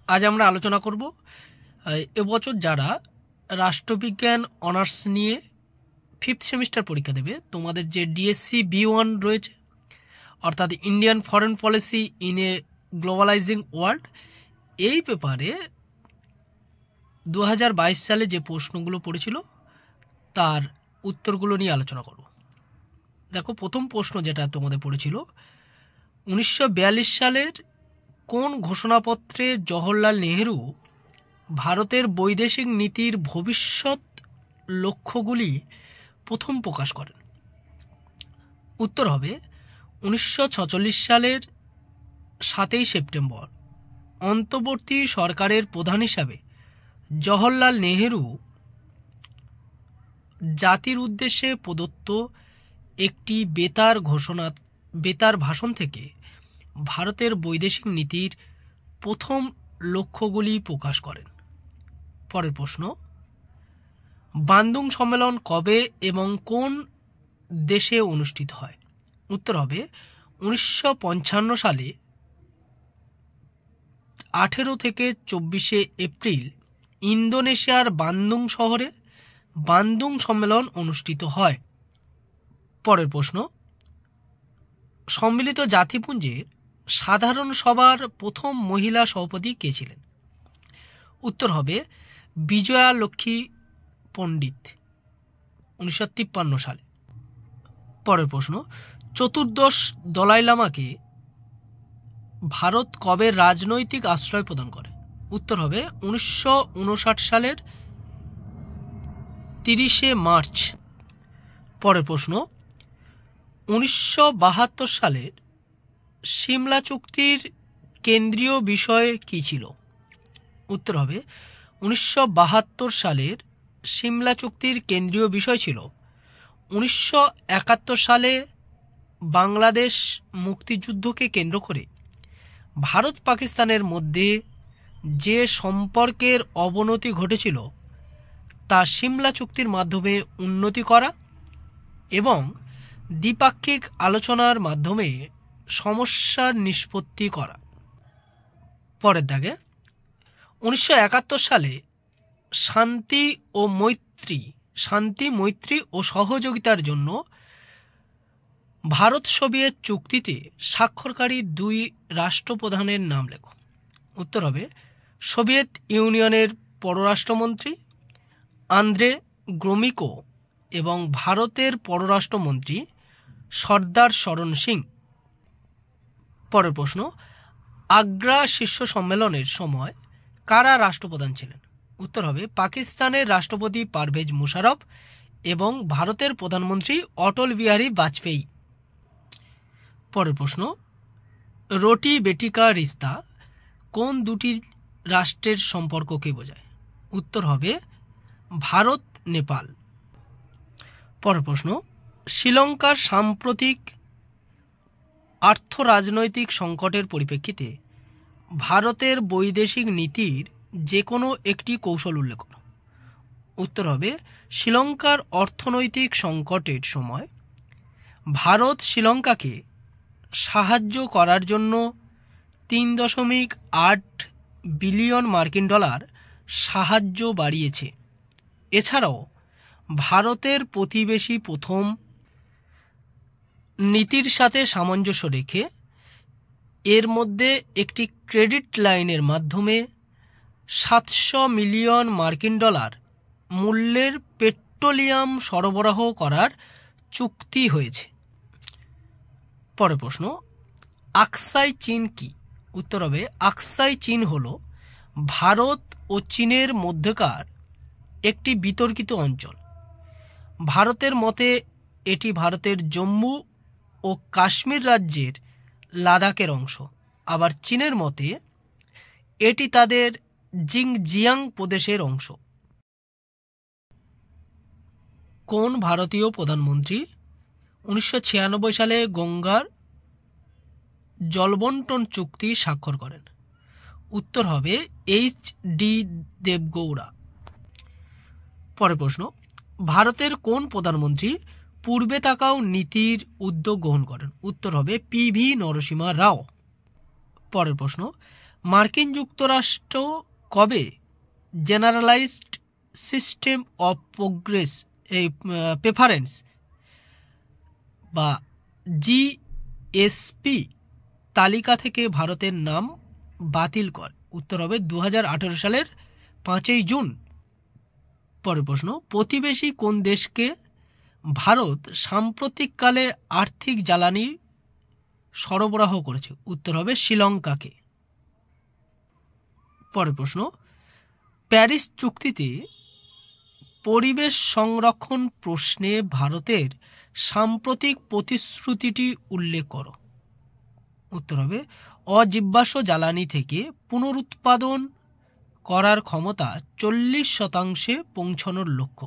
আজ আমরা আলোচনা করব এবছর যারা রাষ্ট্রবিজ্ঞান অনার্স নিয়ে 5th সেমিস্টার পরীক্ষা দেবে, তোমাদের যে ডিএসসি B1 রয়েছে, অর্থাৎ Indian foreign policy in a globalising world, এই পেপারে 2022 সালে যে প্রশ্নগুলো পড়েছিল তার উত্তরগুলো নিয়ে আলোচনা করব। দেখো, প্রথম প্রশ্ন যেটা তোমাদের পড়েছিল, 1942 সালের কোন ঘোষণাপত্রে জওহরলাল নেহেরু ভারতের বৈদেশিক নীতির ভবিষ্যৎ লক্ষ্যগুলি প্রথম প্রকাশ করেন? উত্তর হবে 1946 সালের 7ই সেপ্টেম্বর অন্তর্বর্তী সরকারের প্রধান হিসাবে জওহরলাল নেহেরু জাতির উদ্দেশ্যে প্রদত্ত একটি বেতার ভাষণ থেকে ভারতের বৈদেশিক নীতির প্রথম লক্ষ্যগুলি প্রকাশ করেন। পরের প্রশ্ন, বান্দুং সম্মেলন কবে এবং কোন দেশে অনুষ্ঠিত হয়? উত্তর হবে 1955 সালে 18 থেকে 24 এপ্রিল ইন্দোনেশিয়ার বান্দুং শহরে বান্দুং সম্মেলন অনুষ্ঠিত হয়। পরের প্রশ্ন, সম্মিলিত জাতিপুঞ্জের সাধারণ সভার প্রথম মহিলা সভাপতি কে ছিলেন? উত্তর হবে বিজয়া লক্ষ্মী পণ্ডিত, 1953 সালে। পরের প্রশ্ন, চতুর্দশ দলাই লামাকে ভারত কবে রাজনৈতিক আশ্রয় প্রদান করে? উত্তর হবে 1959 সালের 30 মার্চ। পরের প্রশ্ন, 1972 সালের সিমলা চুক্তির কেন্দ্রীয় বিষয় কী ছিল? উত্তর হবে 1972 সালের সিমলা চুক্তির কেন্দ্রীয় বিষয় ছিল 1971 সালে বাংলাদেশ মুক্তিযুদ্ধকে কেন্দ্র করে ভারত পাকিস্তানের মধ্যে যে সম্পর্কের অবনতি ঘটেছিল তা সিমলা চুক্তির মাধ্যমে উন্নতি করা এবং দ্বিপাক্ষিক আলোচনার মাধ্যমে সমস্যার নিষ্পত্তি করা। পরের দাগে, 1971 সালে শান্তি মৈত্রী ও সহযোগিতার জন্য ভারত সোভিয়েত চুক্তিতে স্বাক্ষরকারী 2 রাষ্ট্রপ্রধানের নাম লেখো। উত্তর হবে সোভিয়েত ইউনিয়নের পররাষ্ট্রমন্ত্রী আন্দ্রে গ্রোমিকো এবং ভারতের পররাষ্ট্রমন্ত্রী সর্দার শরণ সিং। পরের প্রশ্ন, আগ্রা শীর্ষ সম্মেলনের সময় কারা রাষ্ট্রপ্রধান ছিলেন? উত্তর হবে পাকিস্তানের রাষ্ট্রপতি পারভেজ মুশারফ এবং ভারতের প্রধানমন্ত্রী অটল বিহারী বাজপেয়ী। পরের প্রশ্ন, রোটি বেটি কা রিস্তা কোন দুটি রাষ্ট্রের সম্পর্ককে বোঝায়? উত্তর হবে ভারত নেপাল। পরের প্রশ্ন, শ্রীলঙ্কার সাম্প্রতিক আর্থ-রাজনৈতিক সংকটের পরিপ্রেক্ষিতে ভারতের বৈদেশিক নীতির যে কোনো একটি কৌশল উল্লেখ করো। উত্তর হবে শ্রীলঙ্কার অর্থনৈতিক সংকটের সময় ভারত শ্রীলঙ্কাকে সাহায্য করার জন্য $3.8 বিলিয়ন সাহায্য বাড়িয়েছে। এছাড়াও ভারতের প্রতিবেশী প্রথম নীতির সাথে সামঞ্জস্য রেখে এর মধ্যে একটি ক্রেডিট লাইনের মাধ্যমে $700 মিলিয়ন মূল্যের পেট্রোলিয়াম সরবরাহ করার চুক্তি হয়েছে। পরের প্রশ্ন, আকসাই চীন কি? উত্তর হবে আকসাই চীন হল ভারত ও চীনের মধ্যকার একটি বিতর্কিত অঞ্চল। ভারতের মতে এটি ভারতের জম্মু ও কাশ্মীর রাজ্যের লাদাখের অংশ, আবার চীনের মতে এটি তাদের জিংজিয়াং প্রদেশের অংশ। কোন ভারতীয় প্রধানমন্ত্রী 1996 সালে গঙ্গার জলবন্টন চুক্তি স্বাক্ষর করেন? উত্তর হবে H.D. দেবগৌড়া। পরের প্রশ্ন, ভারতের কোন প্রধানমন্ত্রী পূর্বে তাকাও নীতির উদ্যোগ গ্রহণ করেন? উত্তর হবে P.V. নরসিমহা রাও। পরের প্রশ্ন, মার্কিন যুক্তরাষ্ট্র কবে generalised system of progress preference বা জিএসপি তালিকা থেকে ভারতের নাম বাতিল করে? উত্তর হবে 2018 সালের 5 জুন। পরের প্রশ্ন, প্রতিবেশী কোন দেশকে ভারত সাম্প্রতিককালে আর্থিক জ্বালানি সরবরাহ করেছে? উত্তর হবে শ্রীলঙ্কাকে। পরের প্রশ্ন, প্যারিস চুক্তিতে পরিবেশ সংরক্ষণ প্রশ্নে ভারতের সাম্প্রতিক প্রতিশ্রুতিটি উল্লেখ করো। উত্তর হবে অজীবাশ্ম জ্বালানি থেকে পুনরুৎপাদন করার ক্ষমতা 40% পৌঁছানোর লক্ষ্য।